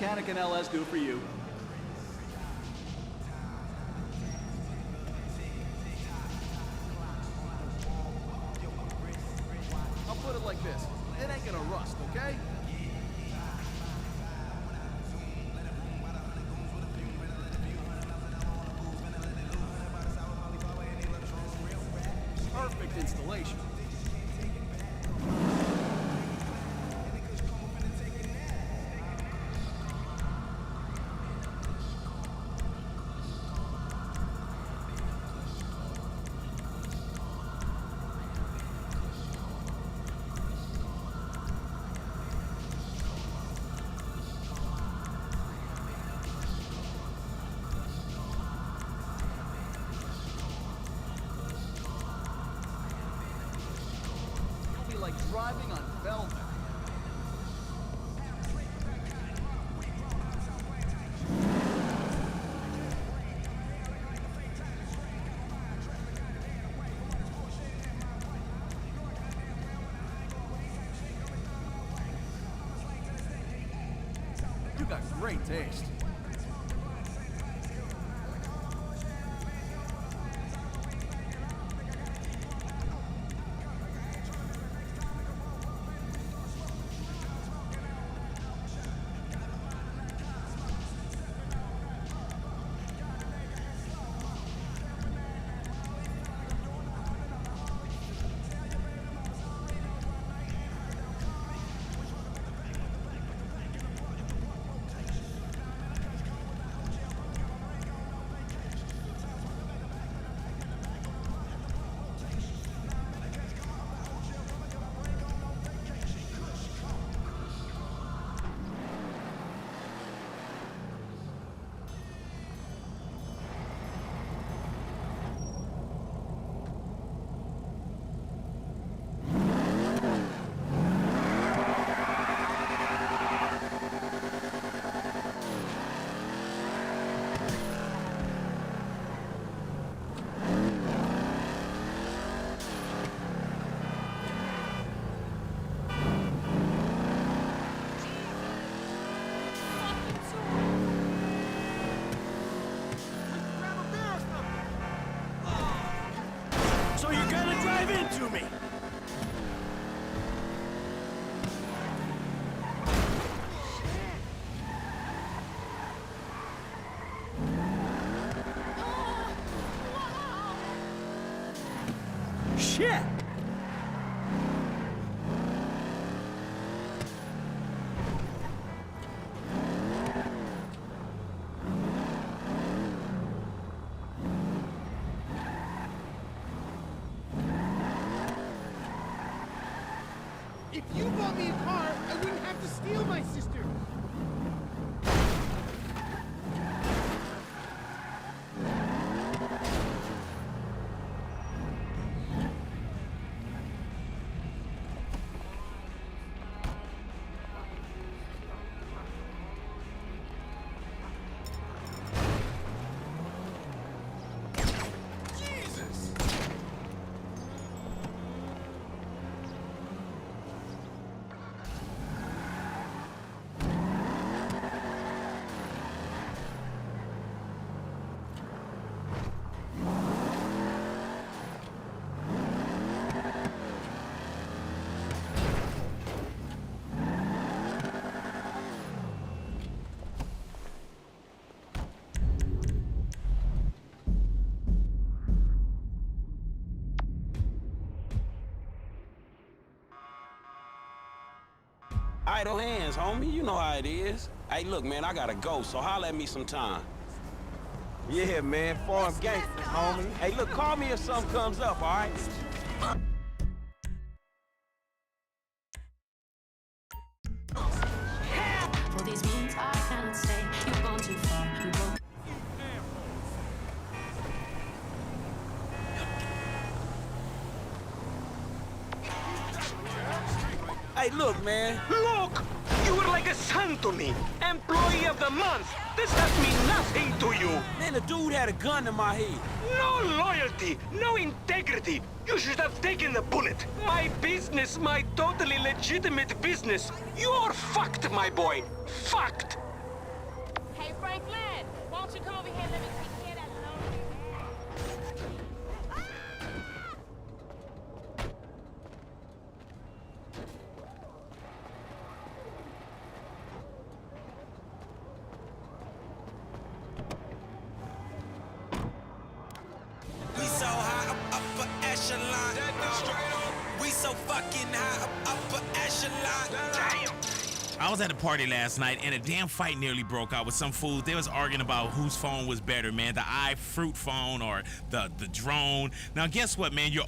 mechanic and LS do for you? I'll put it like this. It ain't gonna rust, okay? Perfect installation. Like driving on velvet. You got great taste. So you're gonna drive into me? Shit! If you bought me a car, I wouldn't have to steal my sister. Idle hands, homie. You know how it is. Hey, look, man, I gotta go, so holler at me sometime. Yeah, man, farm gangsters, homie. Hey, look, call me if something comes up, all right? For these means I cannot stay. You've gone too far. You won't. Hey, look, man. Look! You were like a son to me. Employee of the month. This has mean nothing to you. Man, the dude had a gun to my head. No loyalty, no integrity. You should have taken the bullet. My business, my totally legitimate business. You're fucked, my boy. Fucked. Hey, Flynn, why don't you come over here and let me take care of that lonely We so high up upper echelon. We so fucking high up upper echelon. Damn. I was at a party last night and a damn fight nearly broke out with some fools. They was arguing about whose phone was better, man, the iFruit phone or the drone. Now guess what, man? You're